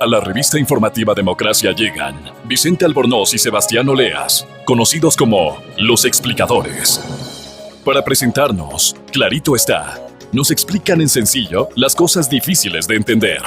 A la revista informativa Democracia llegan Vicente Albornoz y Sebastián Oleas, conocidos como Los Explicadores. Para presentarnos, clarito está, nos explican en sencillo las cosas difíciles de entender.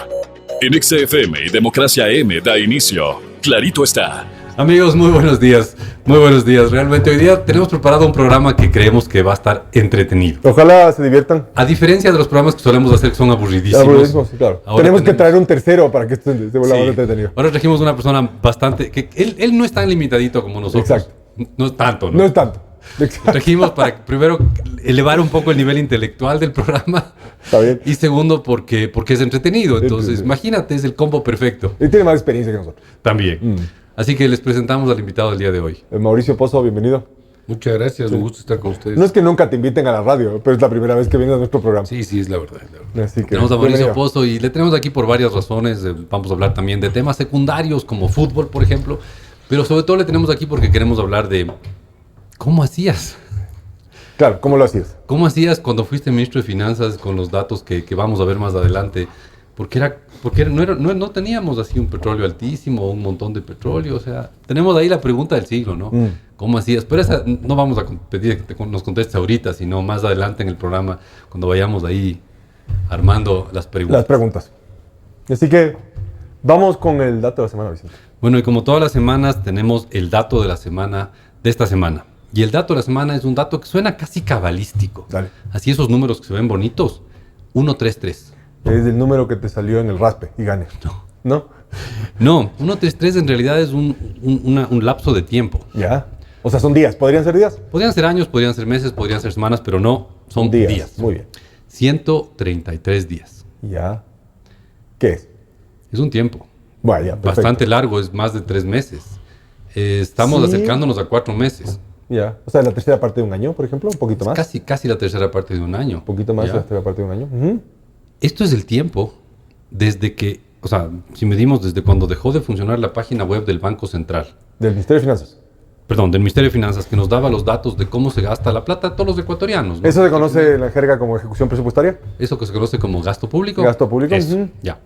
En XFM y Democracia M da inicio, clarito está. Amigos, muy buenos días. Muy buenos días. Realmente hoy día tenemos preparado un programa que creemos que va a estar entretenido. Ojalá se diviertan. A diferencia de los programas que solemos hacer que son aburridísimos. Aburridísimos, sí, claro. Tenemos que traer un tercero para que esté volvamos entretenido. Ahora trajimos una persona bastante... que él no es tan limitadito como nosotros. Exacto. No es tanto, ¿no? No es tanto. Lo trajimos para primero elevar un poco el nivel intelectual del programa. Está bien. Y segundo porque es entretenido. Entonces, imagínate, es el combo perfecto. Él tiene más experiencia que nosotros. También. Así que les presentamos al invitado del día de hoy. Mauricio Pozo, bienvenido. Muchas gracias, un gusto estar con ustedes. No es que nunca te inviten a la radio, pero es la primera vez que vienes a nuestro programa. Sí, es la verdad. Así que, tenemos a Mauricio Pozo y le tenemos aquí por varias razones. Vamos a hablar también de temas secundarios como fútbol, por ejemplo. Pero sobre todo le tenemos aquí porque queremos hablar de cómo hacías. Claro, ¿cómo lo hacías? ¿Cómo hacías cuando fuiste ministro de Finanzas con los datos que vamos a ver más adelante? Porque no teníamos así un petróleo altísimo, un montón de petróleo. O sea, tenemos ahí la pregunta del siglo, ¿no? ¿Cómo hacías? Pero esa no vamos a pedir que nos contestes ahorita, sino más adelante en el programa, cuando vayamos ahí armando las preguntas. Las preguntas. Así que vamos con el dato de la semana, Vicente. Bueno, y como todas las semanas, tenemos el dato de la semana de esta semana. Y el dato de la semana es un dato que suena casi cabalístico. Dale. Así esos números que se ven bonitos. 133. Es el número que te salió en el raspe y ganes. ¿No? No, 133 en realidad es un lapso de tiempo. Ya. O sea, son días. ¿Podrían ser días? Podrían ser años, podrían ser meses, podrían ser semanas, pero no, son días. Muy bien. 133 días. Ya. ¿Qué es? Es un tiempo. Bueno, ya, perfecto. Bastante largo, es más de 3 meses. Estamos acercándonos a 4 meses. Ya. O sea, la tercera parte de un año, por ejemplo, un poquito más. Casi la tercera parte de un año. Un poquito más de la tercera parte de un año. Esto es el tiempo desde que, o sea, si medimos desde cuando dejó de funcionar la página web del Banco Central. Del Ministerio de Finanzas. Perdón, del Ministerio de Finanzas, que nos daba los datos de cómo se gasta la plata de todos los ecuatorianos, ¿no? ¿Eso se conoce en la jerga como ejecución presupuestaria? Eso que se conoce como gasto público. Gasto público. Eso, ya.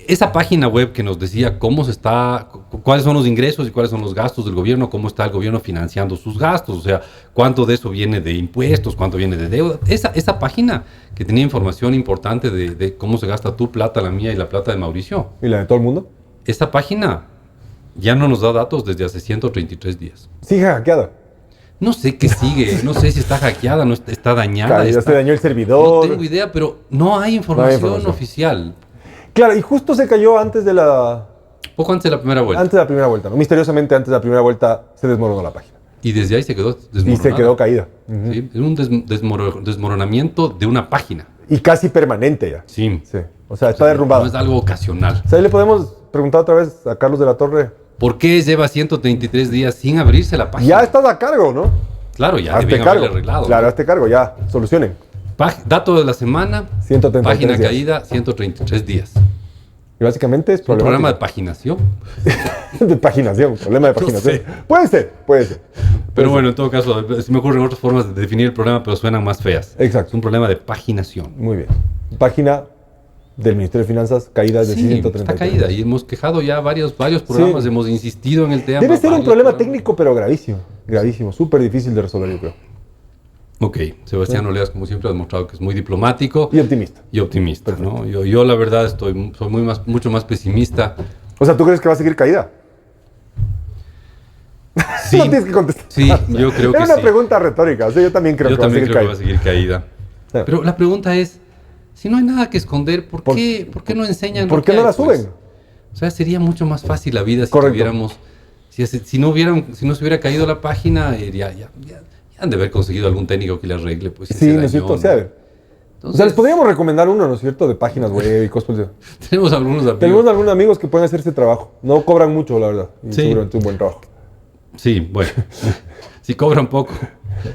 Esa página web que nos decía cuáles son los ingresos y cuáles son los gastos del gobierno, cómo está el gobierno financiando sus gastos, o sea, cuánto de eso viene de impuestos, cuánto viene de deuda. Esa página que tenía información importante de cómo se gasta tu plata, la mía y la plata de Mauricio. ¿Y la de todo el mundo? Esa página ya no nos da datos desde hace 133 días. Sí, hackeada. No sé qué sigue, no sé si está hackeada, no está dañada. Claro, ya se dañó el servidor. No tengo idea, pero no hay información oficial. Claro, y justo se cayó antes de la... Poco antes de la primera vuelta. Antes de la primera vuelta, ¿no? Misteriosamente antes de la primera vuelta se desmoronó la página. Y desde ahí se quedó desmoronada. Y se quedó caída. Sí, es un desmoronamiento de una página. Y casi permanente ya. Sí. O sea, está derrumbada. No es algo ocasional. O sea, ahí le podemos preguntar otra vez a Carlos de la Torre. ¿Por qué lleva 133 días sin abrirse la página? Ya estás a cargo, ¿no? Claro, ya hazte debían cargo. haberle arreglado. Claro, ¿no? hazte cargo, ya. Solucionen. Dato de la semana. 133 página días. caída, 133 días. Y básicamente es un programa de problemático. paginación. De paginación, problema de paginación. No sé. Puede ser. Pero bueno, en todo caso, se me ocurren otras formas de definir el programa, pero suenan más feas. Exacto. Es un problema de paginación. Muy bien. Página del Ministerio de Finanzas caída de 133. Está caída y hemos quejado ya varios programas, hemos insistido en el tema. Debe ser un problema técnico, pero gravísimo. Gravísimo, súper difícil de resolver, yo creo. Ok, Sebastián Oleas, como siempre, ha demostrado que es muy diplomático. Y optimista. ¿no? Yo la verdad, soy mucho más pesimista. O sea, ¿tú crees que va a seguir caída? Sí. No tienes que contestar. Sí, yo creo que sí. Es una pregunta retórica. O sea, yo también creo que va a seguir caída. Sí. Pero la pregunta es, si no hay nada que esconder, ¿por qué no enseñan ¿Por qué no la suben? O sea, sería mucho más fácil la vida si Correcto. tuviéramos... Si no se hubiera caído la página, ya han de haber conseguido algún técnico que le arregle. Pues, sí, ¿no es cierto? O sea, les podríamos recomendar uno, ¿no es cierto? De páginas web y cosas. Tenemos algunos amigos. Tenemos algunos amigos que pueden hacer ese trabajo. No cobran mucho, la verdad. Y seguramente un buen trabajo. Sí, bueno. Si cobran poco,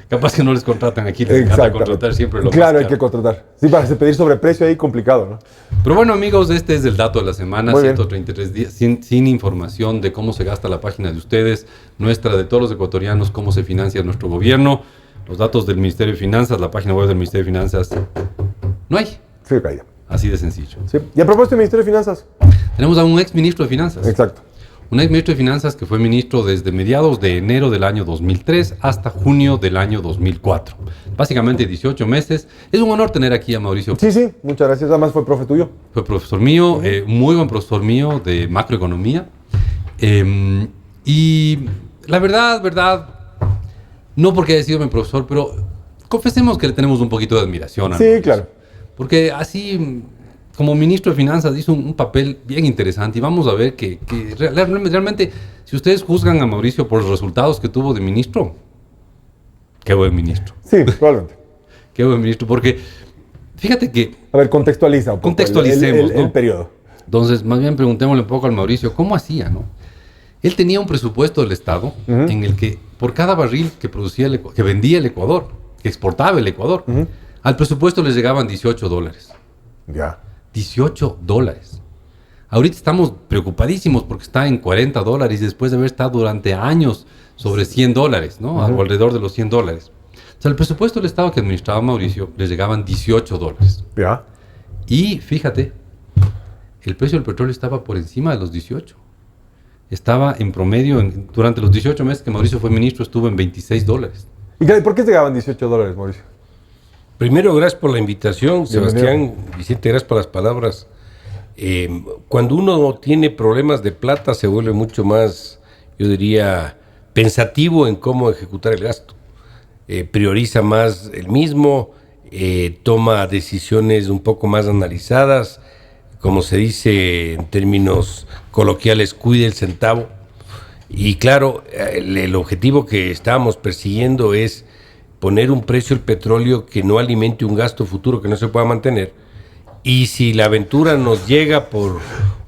capaz que no les contratan aquí. Les encanta contratar siempre lo Claro, más hay que contratar. Sí, para pedir sobreprecio ahí complicado, ¿no? Pero bueno, amigos, este es el dato de la semana. Muy 133 días sin información de cómo se gasta la página de ustedes, nuestra, de todos los ecuatorianos, cómo se financia nuestro gobierno. Los datos del Ministerio de Finanzas, la página web del Ministerio de Finanzas, no hay. Sí, caída. Así de sencillo. Sí. Y a propósito del Ministerio de Finanzas. Tenemos a un ex ministro de Finanzas. Exacto. Un ex ministro de Finanzas que fue ministro desde mediados de enero del año 2003 hasta junio del año 2004. Básicamente 18 meses. Es un honor tener aquí a Mauricio. Sí, muchas gracias. Además fue profe tuyo. Fue profesor mío, muy buen profesor mío de macroeconomía. Y la verdad, no porque haya sido mi profesor, pero confesemos que le tenemos un poquito de admiración a Sí, Mauricio. claro. Porque así, como ministro de Finanzas, hizo un papel bien interesante y vamos a ver que realmente, si ustedes juzgan a Mauricio por los resultados que tuvo de ministro, qué buen ministro. Sí, probablemente. Qué buen ministro, porque fíjate que... A ver, contextualiza un poco Contextualicemos, el ¿no? periodo. Entonces, más bien preguntémosle un poco al Mauricio, ¿cómo hacía, no? Él tenía un presupuesto del Estado en el que por cada barril que producía que vendía el Ecuador, que exportaba el Ecuador, al presupuesto les llegaban $18. Ya. $18. Ahorita estamos preocupadísimos porque está en $40 después de haber estado durante años sobre $100, ¿no? O alrededor de los $100. O sea, el presupuesto del Estado que administraba Mauricio les llegaban $18. Ya. Y fíjate, el precio del petróleo estaba por encima de los 18. Estaba en promedio, durante los 18 meses que Mauricio fue ministro, estuvo en $26. ¿Y por qué llegaban $18, Mauricio? Primero, gracias por la invitación, Bienvenido. Sebastián. Vicente, gracias por las palabras. Cuando uno tiene problemas de plata, se vuelve mucho más, yo diría, pensativo en cómo ejecutar el gasto. Prioriza más el mismo, toma decisiones un poco más analizadas, como se dice en términos coloquiales, cuide el centavo. Y claro, el objetivo que estábamos persiguiendo es poner un precio del petróleo que no alimente un gasto futuro que no se pueda mantener. Y si la aventura nos llega por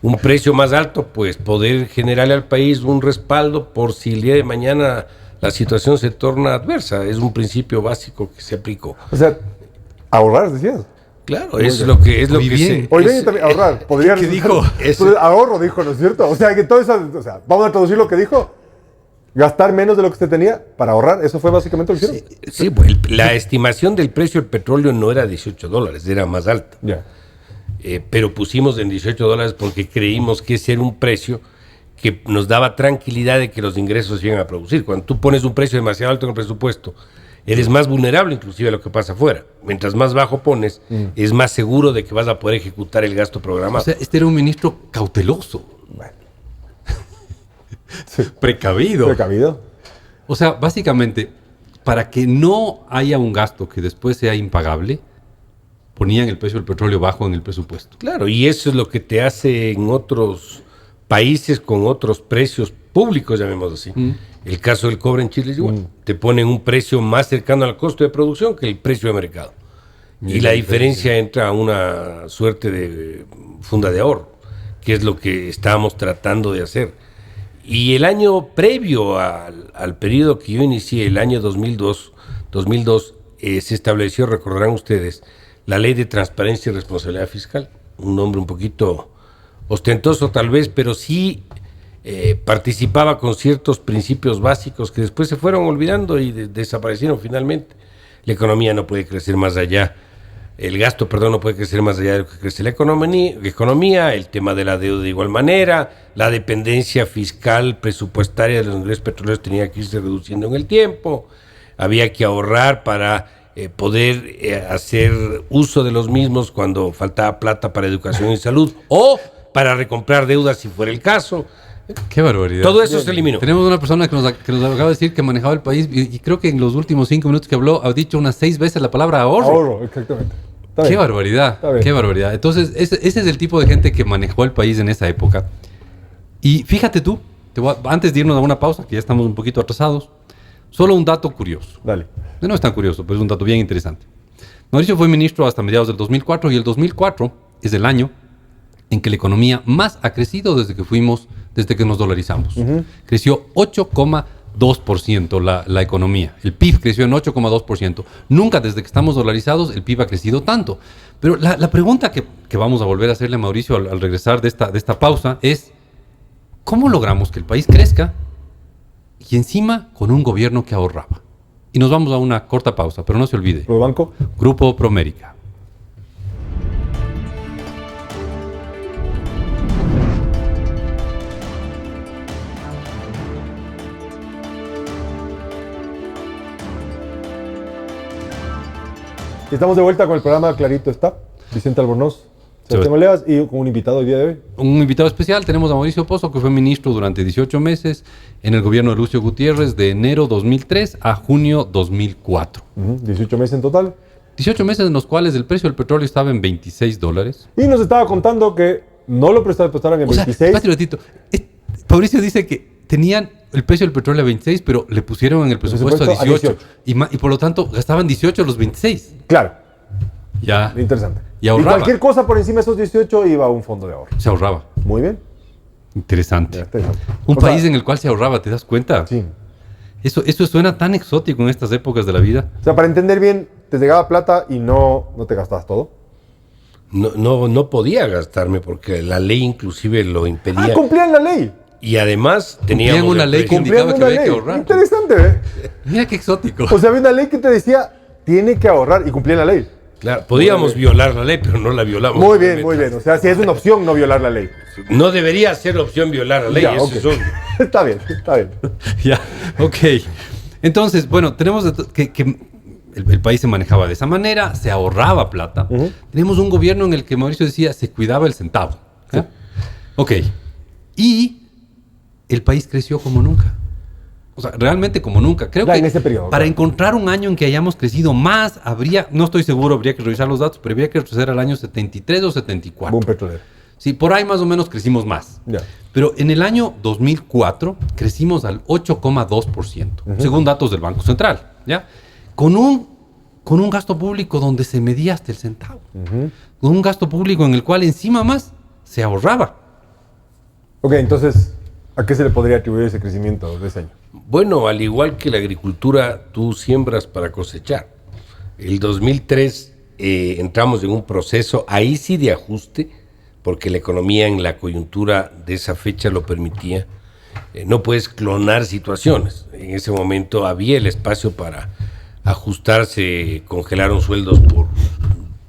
un precio más alto, pues poder generarle al país un respaldo por si el día de mañana la situación se torna adversa. Es un principio básico que se aplicó. O sea, ahorrar, decías. Claro, es lo que Muy bien. se... Hoy bien también ahorrar. Podría ¿Qué resultar- dijo? Pues, ahorro, dijo, ¿no es cierto? O sea, que todo eso, o sea, vamos a traducir lo que dijo. Gastar menos de lo que usted tenía para ahorrar. Eso fue básicamente lo que hicieron. Sí, pues, la estimación del precio del petróleo no era $18, era más alta. Ya. Pero pusimos en $18 porque creímos que ese era un precio que nos daba tranquilidad de que los ingresos se iban a producir. Cuando tú pones un precio demasiado alto en el presupuesto, eres más vulnerable inclusive a lo que pasa afuera. Mientras más bajo pones, es más seguro de que vas a poder ejecutar el gasto programado. O sea, este era un ministro cauteloso, Bueno. Sí. precavido. Precavido. O sea, básicamente, para que no haya un gasto que después sea impagable, ponían el precio del petróleo bajo en el presupuesto. Claro, y eso es lo que te hace en otros países con otros precios públicos, llamémoslo así. El caso del cobre en Chile es igual. Te ponen un precio más cercano al costo de producción que el precio de mercado. Y la diferencia entra a una suerte de funda de ahorro, que es lo que estábamos tratando de hacer. Y el año previo al periodo que yo inicié, el año 2002, se estableció, recordarán ustedes, la Ley de Transparencia y Responsabilidad Fiscal. Un nombre un poquito ostentoso tal vez, pero sí participaba con ciertos principios básicos que después se fueron olvidando y desaparecieron finalmente. La economía no puede crecer más allá, el gasto, perdón, no puede crecer más allá de lo que crece la economía, el tema de la deuda de igual manera, la dependencia fiscal presupuestaria de los ingresos petroleros tenía que irse reduciendo en el tiempo, había que ahorrar para poder hacer uso de los mismos cuando faltaba plata para educación y salud o para recomprar deudas si fuera el caso. ¡Qué barbaridad! Todo eso se eliminó. Tenemos una persona que nos acaba de decir que manejaba el país y creo que en los últimos 5 minutos que habló ha dicho unas 6 veces la palabra ahorro. Ahorro, exactamente. Está ¡Qué bien. barbaridad! Está bien. ¡Qué barbaridad! Entonces, ese es el tipo de gente que manejó el país en esa época. Y fíjate tú, antes de irnos a una pausa, que ya estamos un poquito atrasados, solo un dato curioso. Dale. No es tan curioso, pero es un dato bien interesante. Mauricio fue ministro hasta mediados del 2004 y el 2004 es el año en que la economía más ha crecido desde que nos dolarizamos. Creció 8,2% la economía. El PIB creció en 8,2%. Nunca desde que estamos dolarizados el PIB ha crecido tanto. Pero la pregunta que vamos a volver a hacerle a Mauricio al regresar de esta pausa es, ¿cómo logramos que el país crezca y encima con un gobierno que ahorraba? Y nos vamos a una corta pausa, pero no se olvide. ¿Pro banco? Grupo Promérica. Estamos de vuelta con el programa Clarito está. Vicente Albornoz, Sebastián Oleas y con un invitado el día de hoy. Un invitado especial, tenemos a Mauricio Pozo, que fue ministro durante 18 meses en el gobierno de Lucio Gutiérrez, de enero 2003 a junio 2004. 18 meses en total. 18 meses en los cuales el precio del petróleo estaba en $26. Y nos estaba contando que no lo prestaron en 26. Espérate un ratito. Mauricio dice que tenían el precio del petróleo a 26, pero le pusieron en el presupuesto a 18. Y por lo tanto gastaban 18 a los 26. Claro. Ya. Interesante. Y ahorraba. Y cualquier cosa por encima de esos 18 iba a un fondo de ahorro. Se ahorraba. Muy bien. Interesante. Interesante. Un país en el cual se ahorraba, ¿te das cuenta? Sí. Eso suena tan exótico en estas épocas de la vida. O sea, para entender bien, te llegaba plata y no te gastabas todo. No podía gastarme porque la ley inclusive lo impedía. Cumplían la ley. Y además teníamos Cumplían una ley que indicaba que había que ahorrar. Interesante, ¿eh? Mira qué exótico. O sea, había una ley que te decía, tiene que ahorrar y cumplían la ley. Claro, podíamos violar la ley, pero no la violamos. Muy bien, muy bien. O sea, si es una opción no violar la ley. No debería ser opción violar la ley, Ya, eso ok. es obvio. Está bien, está bien. Ya, ok. Entonces, bueno, tenemos que el país se manejaba de esa manera, se ahorraba plata. Tenemos un gobierno en el que Mauricio decía, se cuidaba el centavo. ¿Ya? Sí. Ok. Y el país creció como nunca. O sea, realmente como nunca. Creo que en ese periodo, para encontrar un año en que hayamos crecido más, no estoy seguro, habría que revisar los datos, pero habría que retroceder al año 73 o 74. Boom petrolero. Sí, por ahí más o menos crecimos más. Ya. Pero en el año 2004 crecimos al 8,2%, según datos del Banco Central, ¿ya? Con un gasto público donde se medía hasta el centavo. Con un gasto público en el cual encima más se ahorraba. Ok, entonces, ¿a qué se le podría atribuir ese crecimiento de ese año? Bueno, al igual que la agricultura, tú siembras para cosechar. El 2003 entramos en un proceso, ahí sí de ajuste, porque la economía en la coyuntura de esa fecha lo permitía. No puedes clonar situaciones. En ese momento había el espacio para ajustarse, congelaron sueldos por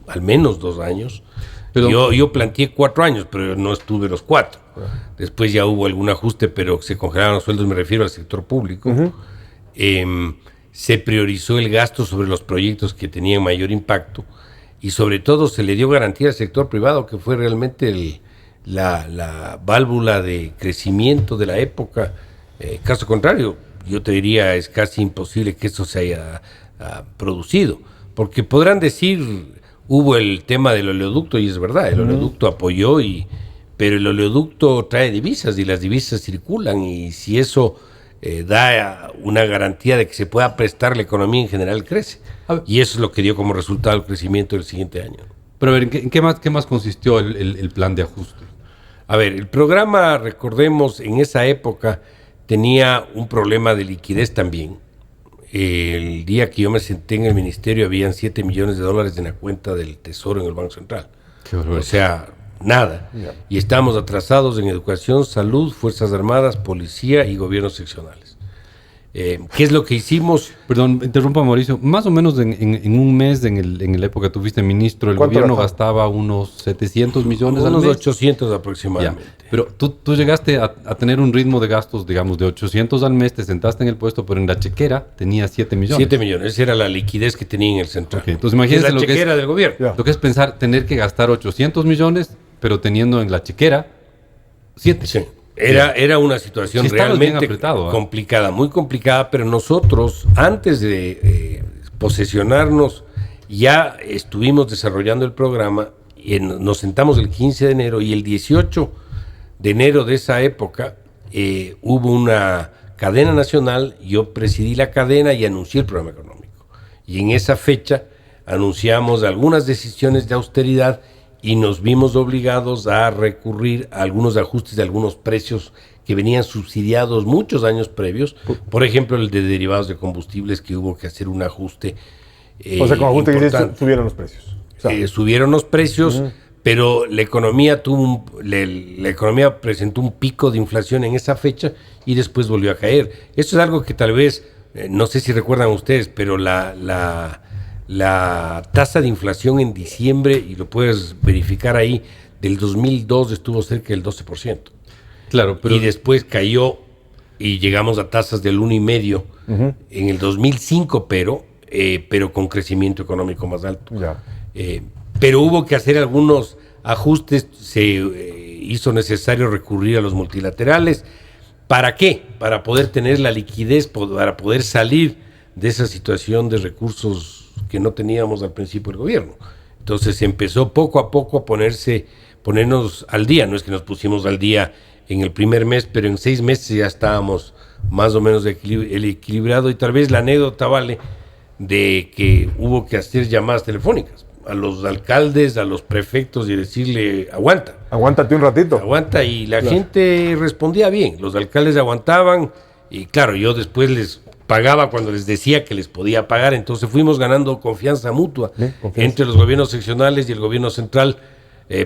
al menos 2 años. Pero yo planteé 4 años, pero no estuve los 4. Después ya hubo algún ajuste, pero se congelaron los sueldos, me refiero al sector público. Se priorizó el gasto sobre los proyectos que tenían mayor impacto y sobre todo se le dio garantía al sector privado, que fue realmente la válvula de crecimiento de la época. Caso contrario, yo te diría, es casi imposible que eso se haya producido, porque podrán decir, hubo el tema del oleoducto, y es verdad, el oleoducto apoyó, pero el oleoducto trae divisas y las divisas circulan, y si eso da una garantía de que se pueda prestar, la economía en general crece. Y eso es lo que dio como resultado el crecimiento del siguiente año. Pero a ver, ¿en qué más consistió el plan de ajuste? A ver, el programa, recordemos, en esa época tenía un problema de liquidez también. El día que yo me senté en el ministerio habían $7 millones en la cuenta del Tesoro en el Banco Central. O sea, nada. Y estamos atrasados en educación, salud, Fuerzas Armadas, policía y gobiernos seccionales. ¿Qué es lo que hicimos? Perdón, interrumpa Mauricio. Más o menos en un mes, en la época que tuviste ministro, el gobierno gastaba unos 700 millones al mes. Unos 800 aproximadamente. Ya. Pero tú llegaste a tener un ritmo de gastos, digamos, de 800 al mes, te sentaste en el puesto, pero en la chequera tenías 7 millones. 7 millones, esa era la liquidez que tenía en el central. Okay. Entonces imagínense la chequera del gobierno. Lo que es pensar tener que gastar 800 millones, pero teniendo en la chequera 7. Sí. Era una situación realmente complicada, muy complicada, pero nosotros, antes de posesionarnos, ya estuvimos desarrollando el programa, y nos sentamos el 15 de enero, y el 18 de enero de esa época hubo una cadena nacional, yo presidí la cadena y anuncié el programa económico. Y en esa fecha anunciamos algunas decisiones de austeridad, y nos vimos obligados a recurrir a algunos ajustes de algunos precios que venían subsidiados muchos años previos. Por ejemplo, el de derivados de combustibles, que hubo que hacer un ajuste. O sea, con ajuste que subieron los precios. O sea, subieron los precios, pero la economía la economía presentó un pico de inflación en esa fecha y después volvió a caer. Esto es algo que tal vez, no sé si recuerdan ustedes, pero la tasa de inflación en diciembre, y lo puedes verificar ahí, del 2002 estuvo cerca del 12%. Claro, pero... Y después cayó y llegamos a tasas del 1,5% en el 2005, pero pero con crecimiento económico más alto. Ya. Pero hubo que hacer algunos ajustes, se hizo necesario recurrir a los multilaterales. ¿Para qué? Para poder tener la liquidez, para poder salir de esa situación de recursos que no teníamos al principio del gobierno. Entonces empezó poco a poco a ponernos al día. No es que nos pusimos al día en el primer mes, pero en 6 meses ya estábamos más o menos equilibrado, y tal vez la anécdota vale de que hubo que hacer llamadas telefónicas a los alcaldes, a los prefectos, y decirle: aguanta. Aguántate un ratito. Aguanta, y la gente respondía bien. Los alcaldes aguantaban, y claro, yo después les pagaba cuando les decía que les podía pagar. Entonces fuimos ganando confianza mutua entre los gobiernos seccionales y el gobierno central,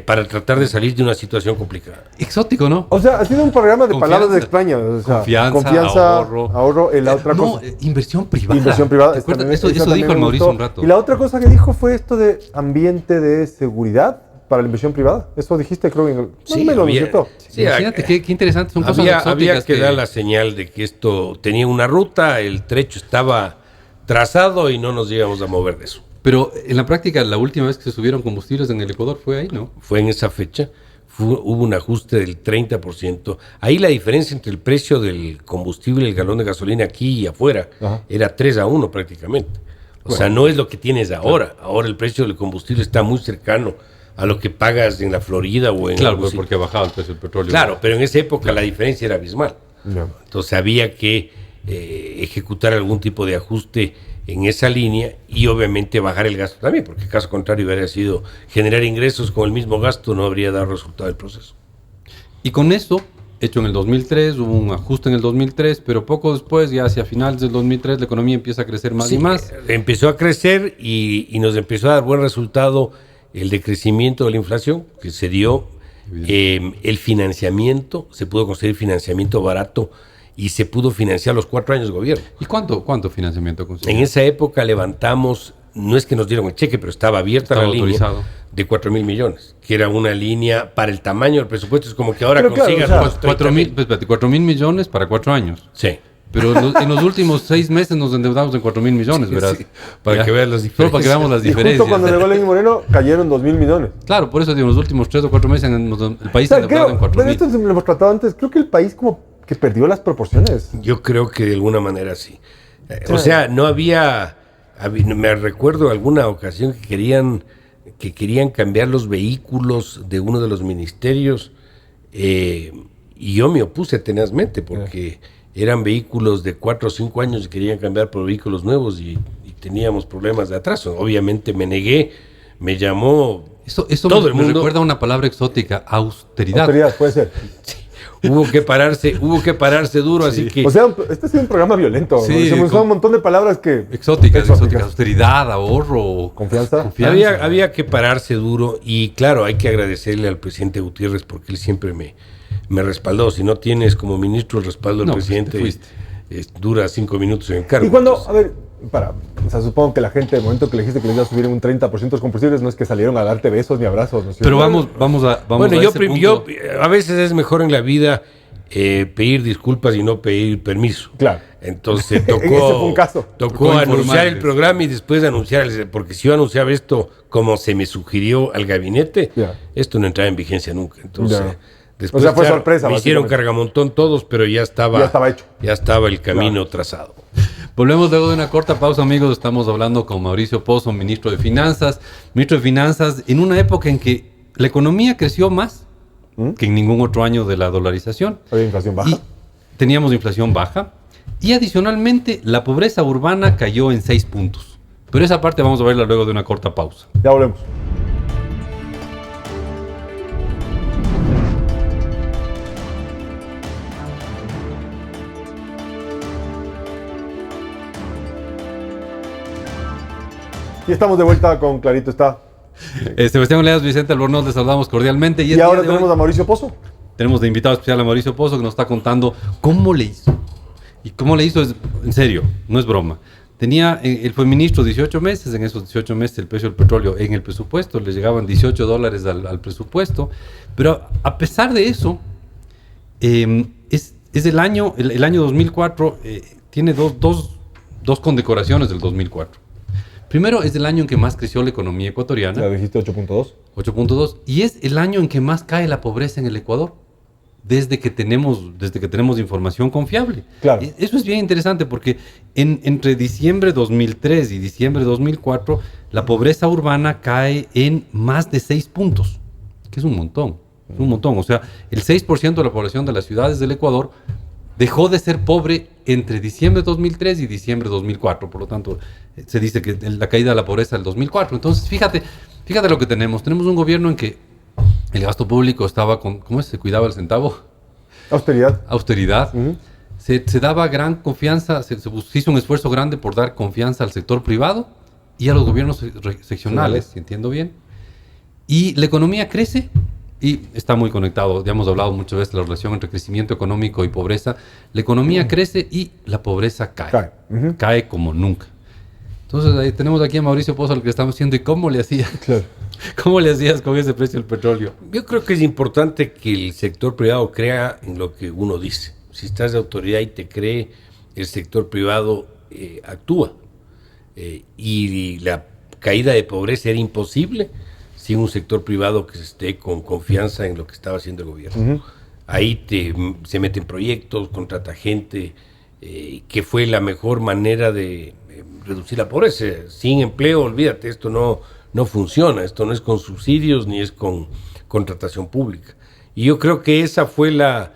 para tratar de salir de una situación complicada. Exótico, ¿no? O sea, ha sido un programa de palabras extrañas. O sea, confianza, ahorro, la otra cosa. Inversión privada. Inversión privada. Eso dijo el Mauricio un rato. Y la otra cosa que dijo fue esto de ambiente de seguridad para la inversión privada. Eso dijiste, creo que Sí, no me lo cierto. Sí, Imagínate qué interesante, son cosas exóticas. Había que dar la señal de que esto tenía una ruta, el trecho estaba trazado y no nos íbamos a mover de eso. Pero en la práctica, la última vez que se subieron combustibles en el Ecuador fue ahí, ¿no? Fue en esa fecha, hubo un ajuste del 30%. Ahí la diferencia entre el precio del combustible, el galón de gasolina aquí y afuera, era 3-1 prácticamente. O sea, no es lo que tienes ahora. Ahora el precio del combustible está muy cercano a lo que pagas en la Florida o en... Claro, pues porque ha bajado el precio del petróleo. Claro, pero en esa época la diferencia era abismal. Entonces había que ejecutar algún tipo de ajuste en esa línea, y obviamente bajar el gasto también, porque caso contrario hubiera sido generar ingresos con el mismo gasto, no habría dado resultado del proceso. Y con eso, hecho en el 2003, hubo un ajuste en el 2003, pero poco después, ya hacia finales del 2003, la economía empieza a crecer más y más. Empezó a crecer y nos empezó a dar buen resultado el decrecimiento de la inflación que se dio, el financiamiento, se pudo conseguir financiamiento barato y se pudo financiar los 4 años de gobierno. ¿Y cuánto financiamiento consiguió? En esa época levantamos, no es que nos dieron el cheque, pero estaba abierta la línea de 4.000 millones, que era una línea para el tamaño del presupuesto. Es como que ahora pero consigas... Claro, o sea, 4.000 millones para 4 años. Sí. Pero en los últimos 6 meses nos endeudamos en 4.000 millones, ¿verdad? Sí, para que veas las diferencias. Solo para que veamos las Y diferencias. justo cuando llegó Lenín Moreno, cayeron 2.000 millones. Claro, por eso digo, en los últimos 3 o 4 meses el país O se sea, endeudado en pero esto 4.000. lo hemos tratado antes. Creo que el país como que perdió las proporciones. Yo creo que de alguna manera sí. O sea, no había... Me recuerdo alguna ocasión que querían cambiar los vehículos de uno de los ministerios, y yo me opuse tenazmente porque eran vehículos de 4 o 5 años y querían cambiar por vehículos nuevos y teníamos problemas de atraso. Obviamente me negué, me llamó Eso todo el me mundo. recuerda a una palabra exótica, austeridad. Austeridad, puede ser. Hubo que pararse duro, así que... O sea, este ha sido un programa violento. Sí, ¿no? Se usado un montón de palabras que... Exóticas, austeridad, ahorro, Confianza. Había que pararse duro, y claro, hay que agradecerle al presidente Gutiérrez porque él siempre me respaldó. Si no tienes como ministro el respaldo del presidente, dura 5 minutos en el cargo. Y cuando, a ver, o sea, supongo que la gente, el momento que le dijiste que les iba a subir en un 30% los combustibles, no es que salieron a darte besos ni abrazos, ¿no es cierto? Pero vamos a Bueno, a ese punto. a veces es mejor en la vida pedir disculpas y no pedir permiso. Claro. Entonces Ese fue un caso. tocó anunciar informarles. el programa y después anunciar, porque si yo anunciaba esto como se me sugirió al gabinete, esto no entraba en vigencia nunca. Entonces, después, o sea, fue sorpresa. Me hicieron cargamontón todos, pero ya estaba hecho. Ya estaba el camino trazado. Volvemos luego de una corta pausa, amigos. Estamos hablando con Mauricio Pozo, ministro de Finanzas. Ministro de Finanzas, en una época en que la economía creció más que en ningún otro año de la dolarización. Había inflación baja. Y teníamos inflación baja. Y adicionalmente, la pobreza urbana cayó en 6 puntos. Pero esa parte vamos a verla luego de una corta pausa. Ya volvemos. Y estamos de vuelta con Clarito Está. Sebastián Oleas, Vicente Albornoz, les saludamos cordialmente. Y ahora tenemos a Mauricio Pozo. Tenemos de invitado especial a Mauricio Pozo, que nos está contando cómo le hizo. Y cómo le hizo es, en serio, no es broma. Él fue ministro 18 meses, en esos 18 meses el precio del petróleo en el presupuesto, le llegaban $18 al presupuesto, pero a pesar de eso, es el año 2004, tiene dos condecoraciones del 2004. Primero, es el año en que más creció la economía ecuatoriana. Ya dijiste 8.2. 8.2. Y es el año en que más cae la pobreza en el Ecuador. Desde que tenemos información confiable. Claro. Eso es bien interesante porque entre diciembre 2003 y diciembre 2004, la pobreza urbana cae en más de 6 puntos, que es un montón. Es un montón. O sea, el 6% de la población de las ciudades del Ecuador dejó de ser pobre entre diciembre de 2003 y diciembre de 2004. Por lo tanto, se dice que la caída de la pobreza del 2004. Entonces, fíjate lo que tenemos. Tenemos un gobierno en que el gasto público estaba con, ¿cómo es? Se cuidaba el centavo. Austeridad. Uh-huh. Se daba gran confianza, se hizo un esfuerzo grande por dar confianza al sector privado y a los gobiernos seccionales, si entiendo bien. Y la economía crece y está muy conectado. Ya hemos hablado muchas veces de la relación entre crecimiento económico y pobreza. La economía crece y la pobreza cae. Uh-huh. Cae como nunca. Entonces ahí tenemos aquí a Mauricio Pozo, al que estamos haciendo. ¿Y cómo le hacía? Claro. ¿Cómo le hacías con ese precio del petróleo? Yo creo que es importante que el sector privado crea en lo que uno dice. Si estás de autoridad y te cree, el sector privado actúa. Y la caída de pobreza era imposible sin un sector privado que esté con confianza en lo que estaba haciendo el gobierno. Uh-huh. Ahí se meten proyectos, contrata gente, que fue la mejor manera de reducir la pobreza. Sin empleo, olvídate, esto no funciona, esto no es con subsidios ni es con contratación pública. Y yo creo que esa fue la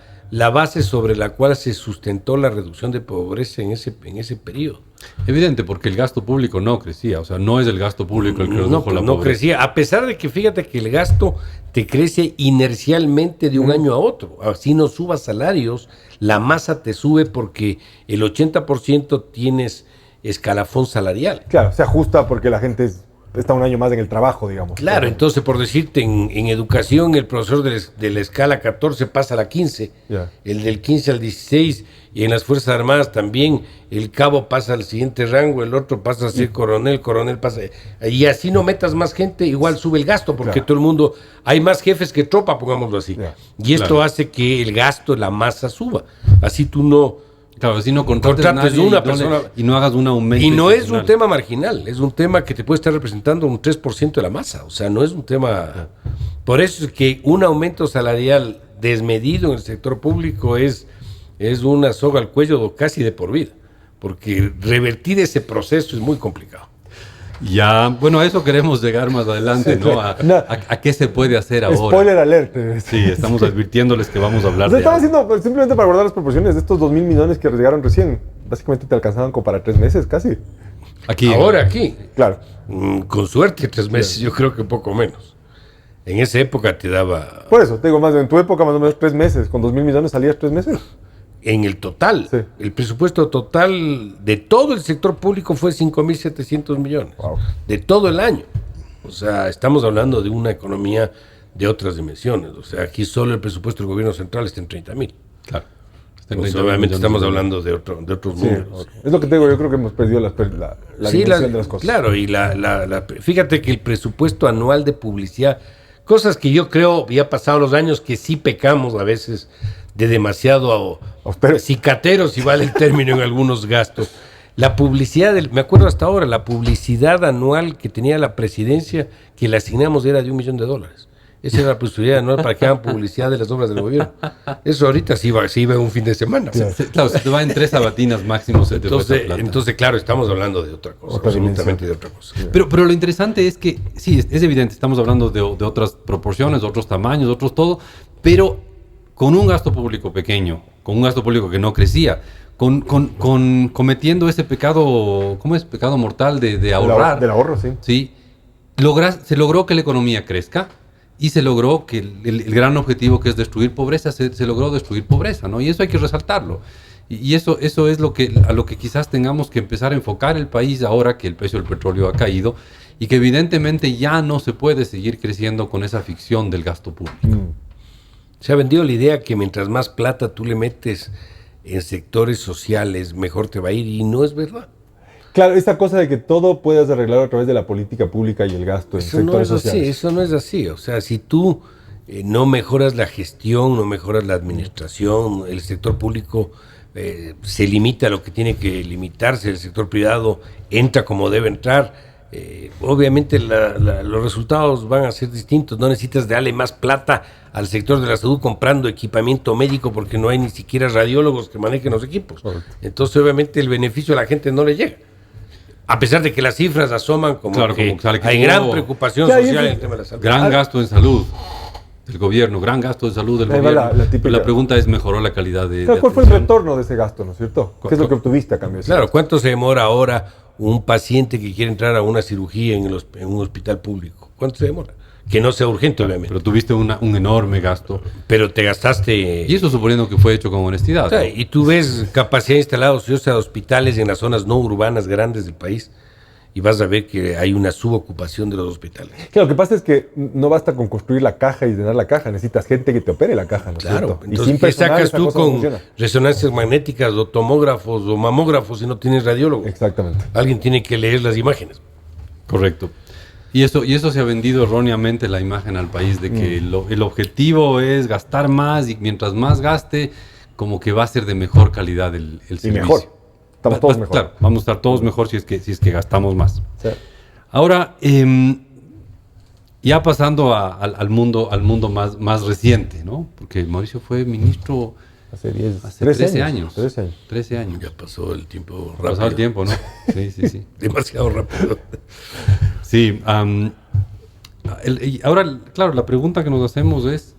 base sobre la cual se sustentó la reducción de pobreza en ese periodo. Evidente, porque el gasto público no crecía, o sea, no es el gasto público el que redujo la pobreza. No crecía, a pesar de que fíjate que el gasto te crece inercialmente de un año a otro. Así no subas salarios, la masa te sube porque el 80% tienes escalafón salarial. Claro, se ajusta porque la gente está un año más en el trabajo, digamos. Claro, entonces por decirte, en educación el profesor de la escala 14 pasa a la 15, yeah. El del 15 al 16, y en las Fuerzas Armadas también el cabo pasa al siguiente rango, el otro pasa a ser coronel pasa, y así no metas más gente, igual sube el gasto, porque todo el mundo, hay más jefes que tropa, pongámoslo así, y esto hace que el gasto, la masa suba, así tú no... Claro, si no contrates una persona y no hagas un aumento. Y no es un tema marginal, es un tema que te puede estar representando un 3% de la masa. O sea, no es un tema... Por eso es que un aumento salarial desmedido en el sector público es una soga al cuello casi de por vida. Porque revertir ese proceso es muy complicado. Ya, bueno, a eso queremos llegar más adelante, ¿no? A qué se puede hacer ahora. Spoiler alert. Sí, estamos advirtiéndoles que vamos a hablar de estaba haciendo simplemente para guardar las proporciones de estos 2.000 millones que llegaron recién. Básicamente te alcanzaban como para 3 meses, casi. Aquí. Claro. Con suerte 3 meses, yo creo que poco menos. En esa época te daba... Por eso, te digo, más en tu época más o menos 3 meses. Con 2.000 millones salías 3 meses. En el total, sí. El presupuesto total de todo el sector público fue 5.700 millones. Wow. De todo el año. O sea, estamos hablando de una economía de otras dimensiones. O sea, aquí solo el presupuesto del gobierno central está en 30.000. Claro. Pues obviamente estamos hablando de otros números. Okay. Es lo que te digo, yo creo que hemos perdido la dimensión de las cosas. Claro, y fíjate que el presupuesto anual de publicidad, cosas que yo creo, ya pasados los años, que sí pecamos a veces de demasiado cicateros, si vale el término, en algunos gastos. La publicidad, me acuerdo hasta ahora, la publicidad anual que tenía la presidencia, que le asignamos era de $1 millón. Esa era la publicidad anual para que hagan publicidad de las obras del gobierno. Eso ahorita sí iba un fin de semana. Claro, se te va en 3 sabatinas máximo. Entonces, claro, estamos hablando de otra cosa, absolutamente de otra cosa. Pero lo interesante es que, sí, es evidente, estamos hablando de otras proporciones, otros tamaños, otros todo, pero con un gasto público pequeño, con un gasto público que no crecía, cometiendo ese pecado, ¿cómo es? Pecado mortal de ahorrar. Del ahorro, sí. Sí. Se logró que la economía crezca y se logró que el gran objetivo, que es destruir pobreza, se logró destruir pobreza, ¿no? Y eso hay que resaltarlo. Y eso es a lo que quizás tengamos que empezar a enfocar el país ahora que el precio del petróleo ha caído y que evidentemente ya no se puede seguir creciendo con esa ficción del gasto público. Se ha vendido la idea que mientras más plata tú le metes en sectores sociales, mejor te va a ir, y no es verdad. Claro, esta cosa de que todo puedes arreglar a través de la política pública y el gasto en sectores sociales. Eso no es así. O sea, si tú no mejoras la gestión, no mejoras la administración, el sector público se limita a lo que tiene que limitarse, el sector privado entra como debe entrar, obviamente los resultados van a ser distintos. No necesitas darle más plata al sector de la salud comprando equipamiento médico porque no hay ni siquiera radiólogos que manejen los equipos. Entonces, obviamente, el beneficio a la gente no le llega. A pesar de que las cifras asoman como Claro, que como sale que hay hubo gran preocupación Ya, social y- en el tema de la salud. Gran gasto en salud del gobierno, gran gasto de salud del Ahí va gobierno. la típica. Pero la pregunta es, ¿mejoró la calidad de Claro, ¿cuál fue el atención? retorno de ese gasto, no es cierto? ¿Qué es lo que obtuviste a cambio de ese Claro, gasto? ¿cuánto se demora ahora un paciente que quiere entrar a una cirugía en un hospital público? ¿Cuánto se demora? Que no sea urgente, obviamente. Pero tuviste un enorme gasto. Pero te gastaste... Y eso suponiendo que fue hecho con honestidad. O sea, ¿no? y tú ves capacidad instalada ociosa de hospitales en las zonas no urbanas grandes del país y vas a ver que hay una subocupación de los hospitales. Claro, lo que pasa es que no basta con construir la caja y llenar la caja, necesitas gente que te opere la caja, ¿no es Claro, cierto? Y entonces, sin ¿qué personal sacas esa tú cosa no con funciona. resonancias magnéticas o tomógrafos o mamógrafos si no tienes radiólogo? Exactamente. Alguien tiene que leer las imágenes. Correcto. Y eso se ha vendido erróneamente la imagen al país de que el objetivo es gastar más y mientras más gaste, como que va a ser de mejor calidad el Y servicio. mejor. Estamos todos mejor. Claro, vamos a estar todos mejor si es que gastamos más. Sí. Ahora, ya pasando al mundo más reciente, ¿no? Porque Mauricio fue ministro Hace 10, hace 13 años. 13 años. 13 años. Ya pasó el tiempo Ha pasado el tiempo, ¿no? Sí, sí, sí. Demasiado rápido. Sí. Y ahora, claro, la pregunta que nos hacemos es,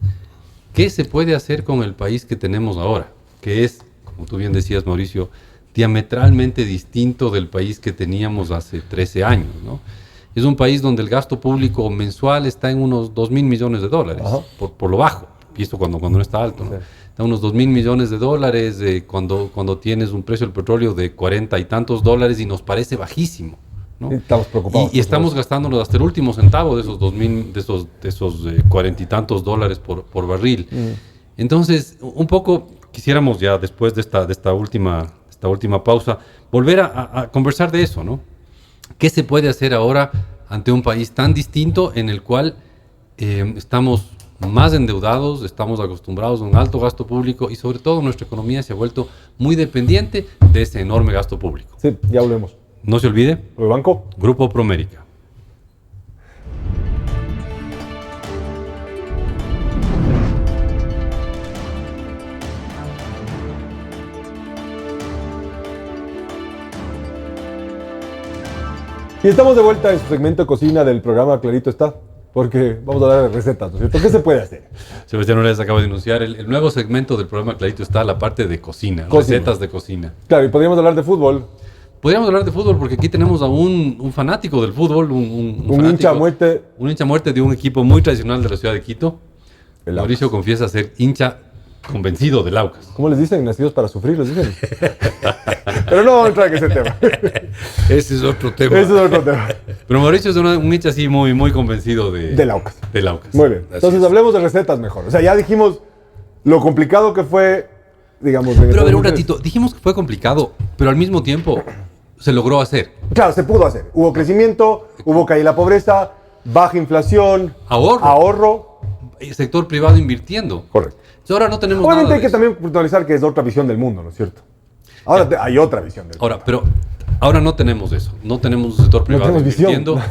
¿qué se puede hacer con el país que tenemos ahora? Que es, como tú bien decías, Mauricio, diametralmente distinto del país que teníamos hace 13 años, ¿no? Es un país donde el gasto público mensual está en unos 2.000 millones de dólares, Ajá. por lo bajo, y esto cuando no está alto, ¿no? Sí. Está en unos 2.000 millones de dólares cuando tienes un precio del petróleo de 40 y tantos dólares y nos parece bajísimo, ¿no? Estamos preocupados. Y estamos gastándonos hasta el último centavo de esos 2.000, de esos 40 y tantos dólares por barril. Entonces, un poco quisiéramos ya después de esta última pausa volver a conversar de eso, ¿no? ¿Qué se puede hacer ahora ante un país tan distinto en el cual estamos más endeudados, estamos acostumbrados a un alto gasto público y sobre todo nuestra economía se ha vuelto muy dependiente de ese enorme gasto público? Sí, ya volvemos. No se olvide, ¿El banco? Grupo Promérica. Y estamos de vuelta en su segmento de cocina del programa Clarito Está, porque vamos a hablar de recetas, ¿no es cierto? ¿Qué se puede hacer? Sebastián Oreas acaba de anunciar el nuevo segmento del programa Clarito Está, la parte de cocina, Cocina. recetas de cocina. Claro, y podríamos hablar de fútbol. Podríamos hablar de fútbol porque aquí tenemos a un fanático del fútbol, un Un hincha a fanático- muerte. Un hincha a muerte de un equipo muy tradicional de la ciudad de Quito. El Mauricio confiesa ser hincha convencido del Aucas. ¿Cómo les dicen? Nacidos para sufrir, les dicen. Pero no vamos a entrar en ese tema. Ese es otro tema. Ese es otro tema. Pero Mauricio es un hincha así muy convencido Del Aucas. del Aucas. Muy bien. Así Entonces es. hablemos de recetas mejor. O sea, ya dijimos lo complicado que fue, digamos... Pero a ver, un ratito, dijimos que fue complicado, pero al mismo tiempo se logró hacer. Claro, se pudo hacer. Hubo crecimiento, hubo caída de la pobreza, baja inflación, Ahorro. El sector privado invirtiendo. Correcto. Entonces, ahora no tenemos Obviamente nada hay de que eso. también puntualizar que es otra visión del mundo, ¿no es cierto? Ahora hay otra visión del mundo. Ahora, pero ahora no tenemos eso. No tenemos un sector privado tenemos visión. invirtiendo.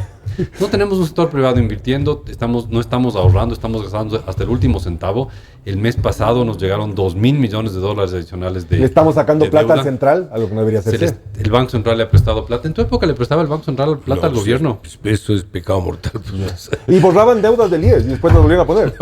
No tenemos un sector privado invirtiendo. No estamos ahorrando, estamos gastando hasta el último centavo. El mes pasado nos llegaron 2.000 millones de dólares adicionales de Le estamos sacando de plata deuda. al central, a lo que no debería hacerse. El Banco Central le ha prestado plata. En tu época le prestaba el Banco Central plata No, al gobierno. pues, eso es pecado mortal. Pues, Y borraban deudas del IES y después nos volvieron a poner.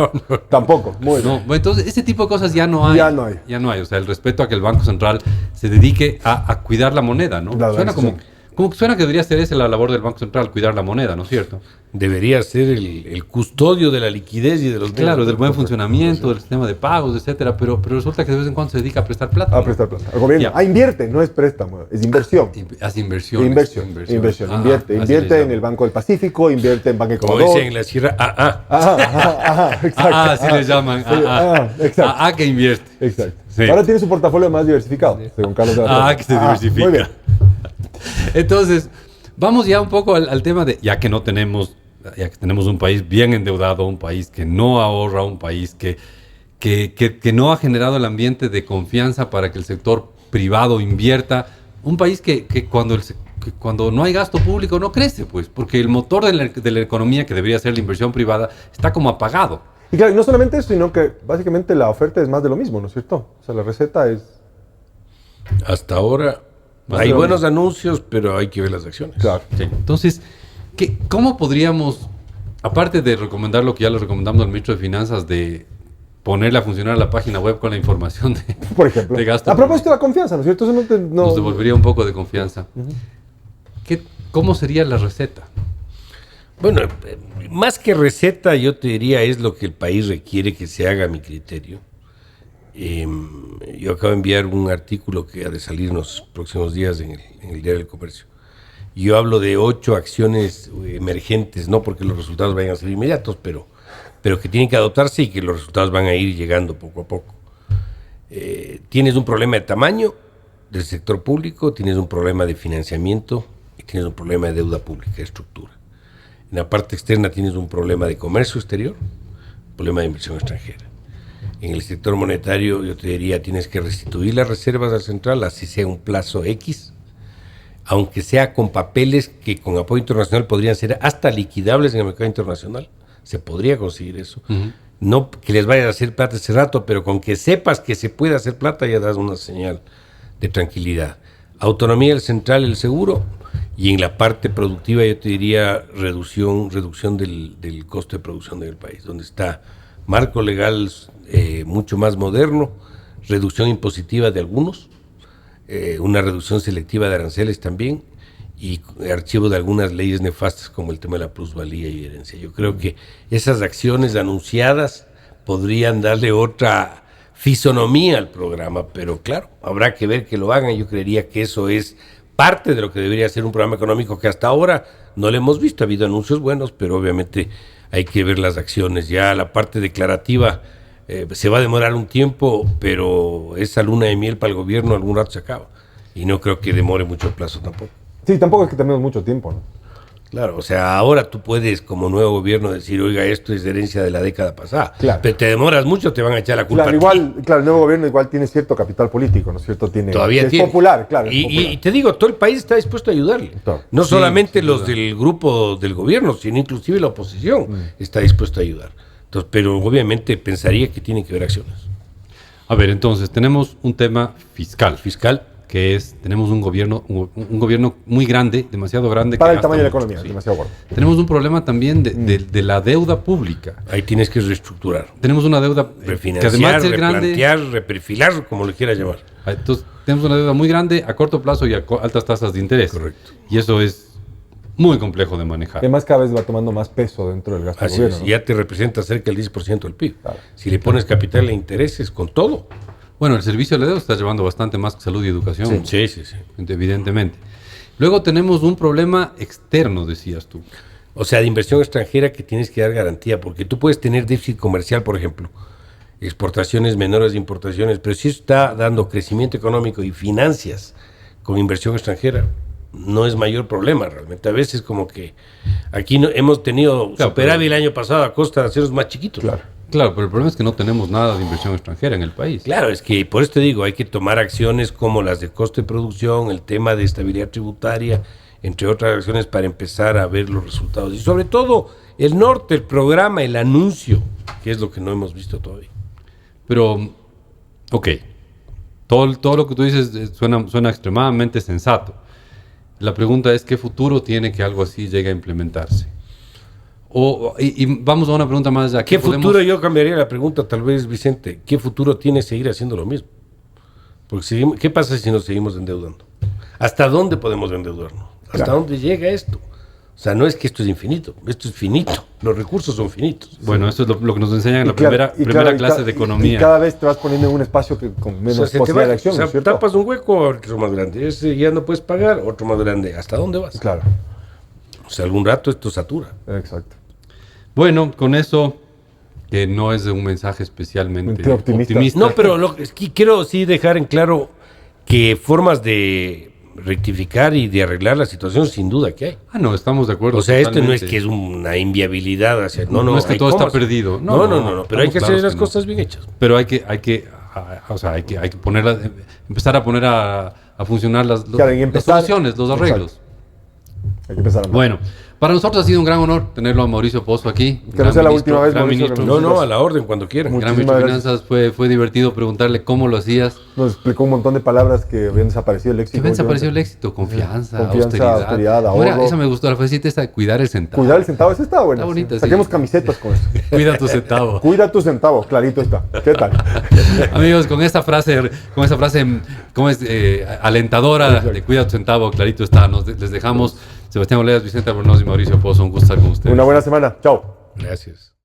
Tampoco. Muy bien. No, bueno, entonces ese tipo de cosas ya no hay. Ya no hay. Ya no hay. O sea, el respeto a que el Banco Central se dedique a cuidar la moneda, ¿no? La Suena organización. como que suena que debería ser esa la labor del Banco Central, cuidar la moneda, ¿no es cierto? debería ser el custodio de la liquidez y de los Claro, bienes. del buen funcionamiento, del sistema de pagos, etcétera, pero resulta que de vez en cuando se dedica a prestar plata. A ¿no? prestar plata. Al gobierno. Ya. Invierte, no es préstamo, es inversión. Hace inversiones. Inversión. Ajá, Invierte. así Invierte le en el llaman. Banco del Pacífico, invierte en Banco Como Ecuador. dicen en la sierra, Exacto. Así le llaman. Sí, exacto. Que invierte. Exacto. Sí. Ahora tiene su portafolio más diversificado, según Carlos de la Torre. Que se diversifica. Muy bien. Entonces, vamos ya un poco al tema de, ya que tenemos un país bien endeudado, un país que no ahorra, un país que no ha generado el ambiente de confianza para que el sector privado invierta, un país que cuando cuando no hay gasto público no crece, pues, porque el motor de la economía, que debería ser la inversión privada, está como apagado. Y claro, y no solamente eso, sino que básicamente la oferta es más de lo mismo, ¿no es cierto? O sea, la receta es... Hasta ahora hay buenos anuncios, pero hay que ver las acciones. Claro. Sí. Entonces, ¿cómo podríamos, aparte de recomendar lo que ya le recomendamos al ministro de Finanzas, de ponerle a funcionar la página web con la información Por ejemplo. de gasto A propósito de la confianza, ¿no es cierto? Eso nos devolvería un poco de confianza? ¿Cómo sería la receta? Bueno, más que receta, yo te diría es lo que el país requiere que se haga a mi criterio. Yo acabo de enviar un artículo que ha de salir en los próximos días en el Diario del Comercio. Yo hablo de 8 acciones emergentes, no porque los resultados vayan a ser inmediatos, pero que tienen que adoptarse y que los resultados van a ir llegando poco a poco. Tienes un problema de tamaño del sector público, tienes un problema de financiamiento y tienes un problema de deuda pública, de estructura. En la parte externa tienes un problema de comercio exterior, un problema de inversión extranjera. En el sector monetario, yo te diría, tienes que restituir las reservas al central, así sea un plazo X, aunque sea con papeles que con apoyo internacional podrían ser hasta liquidables en el mercado internacional. Se podría conseguir eso. No que les vayas a hacer plata ese rato, pero con que sepas que se puede hacer plata ya das una señal de tranquilidad. Autonomía del central, el seguro, y en la parte productiva yo te diría reducción del costo de producción del país, donde está marco legal mucho más moderno, reducción impositiva de algunos, una reducción selectiva de aranceles también, y archivo de algunas leyes nefastas como el tema de la plusvalía y herencia. Yo creo que esas acciones anunciadas podrían darle otra fisonomía al programa, pero claro, habrá que ver que lo hagan. Yo creería que eso es parte de lo que debería ser un programa económico que hasta ahora no lo hemos visto. Ha habido anuncios buenos, pero obviamente hay que ver las acciones. Ya la parte declarativa se va a demorar un tiempo, pero esa luna de miel para el gobierno algún rato se acaba. Y no creo que demore mucho plazo tampoco. Sí, tampoco es que tenemos mucho tiempo, ¿no? Claro, o sea, ahora tú puedes como nuevo gobierno decir, oiga, esto es herencia de la década pasada. Claro. Pero te demoras mucho, te van a echar la culpa. Claro, igual, claro, el nuevo gobierno igual tiene cierto capital político, ¿no es cierto? Todavía es popular, claro. Es popular. Y te digo, todo el país está dispuesto a ayudarle. Claro. No Sí, solamente sin los duda. del grupo del gobierno, sino inclusive la oposición está dispuesta a ayudar. Entonces, pero obviamente pensaría que tienen que haber acciones. A ver, entonces, tenemos un tema fiscal, Fiscal, que es, tenemos un gobierno muy grande, demasiado grande. Para que el tamaño de la gasta mucho, economía, sí. demasiado gordo. Tenemos un problema también de la deuda pública. ahí tienes que reestructurar, Tenemos una deuda que refinanciar, además de ser grande, replantear, reperfilar, como le quieras llamar. entonces tenemos una deuda muy grande a corto plazo y a altas tasas de interés. Correcto. Y eso es muy complejo de manejar. Además, cada vez va tomando más peso dentro del gasto del Así gobierno. es, ¿no? ya te representa cerca del 10% del PIB. Claro. Si le pones capital e intereses con todo. Bueno, el servicio de la deuda está llevando bastante más que salud y educación, Sí. evidentemente. Luego tenemos un problema externo, decías tú. O sea, de inversión extranjera que tienes que dar garantía, porque tú puedes tener déficit comercial, por ejemplo, exportaciones menores de importaciones, pero si eso está dando crecimiento económico y finanzas con inversión extranjera, no es mayor problema realmente. A veces como que aquí no, hemos tenido Claro, superávit el año pasado a costa de hacerlos más chiquitos. Claro, pero el problema es que no tenemos nada de inversión extranjera en el país. Claro, es que por eso te digo, hay que tomar acciones como las de costo de producción, el tema de estabilidad tributaria, entre otras acciones para empezar a ver los resultados. Y sobre todo el norte, el programa, el anuncio, que es lo que no hemos visto todavía. Pero, ok, todo lo que tú dices suena extremadamente sensato. La pregunta es, ¿qué futuro tiene que algo así llegue a implementarse? Y vamos a una pregunta más allá. ¿Qué futuro? Yo cambiaría la pregunta, tal vez, Vicente. ¿Qué futuro tiene seguir haciendo lo mismo? Porque ¿qué pasa si nos seguimos endeudando? ¿Hasta dónde podemos endeudarnos? ¿Hasta dónde llega esto? O sea, no es que esto es infinito, esto es finito. Los recursos son finitos. Bueno, esto es lo que nos enseñan en la claro, primera clase de economía. Y cada vez te vas poniendo en un espacio con menos O sea, posibilidad de acción, o sea, ¿no es cierto? tapas un hueco, otro más grande. Ese ya no puedes pagar, otro más grande. ¿Hasta dónde vas? Claro, O sea, algún rato esto satura. exacto. Bueno, con eso, que no es un mensaje especialmente Muy optimista. optimista. No, pero es que quiero sí dejar en claro que formas de rectificar y de arreglar la situación sin duda que hay. No, estamos de acuerdo. O sea, esto no es totalmente. que es una inviabilidad hacia... No es que hay todo está cómo- perdido. No, pero hay que estamos hacer claros las que no. cosas bien hechas. Pero hay que ponerla, empezar a poner a funcionar las Claro, y las empezar- soluciones, los arreglos. Exacto. Hay que empezar a andar. Bueno, para nosotros ha sido un gran honor tenerlo a Mauricio Pozo aquí. Que no sea la última vez, gran Mauricio, ministro. que No, a la orden, cuando quieran. Gran Muchísimas ministro de Finanzas, fue divertido preguntarle cómo lo hacías. Nos explicó un montón de palabras que habían desaparecido el éxito. ¿Qué había desaparecido el últimamente. éxito? Confianza, Confianza, austeridad, No era- ahorro. esa me gustó, la frasecita esta de cuidar el centavo. Cuidar el centavo, esa está buena. Está bonita, sí. Saquemos camisetas con eso. Cuida tu centavo. Cuida tu centavo, clarito está. ¿Qué tal? Amigos, con esa frase, ¿cómo es? Alentadora de cuida tu centavo, clarito está. Les dejamos Sebastián Oleas, Vicente Albornoz y Mauricio Pozo. Un gusto estar con ustedes. Una buena semana. Chao. Gracias.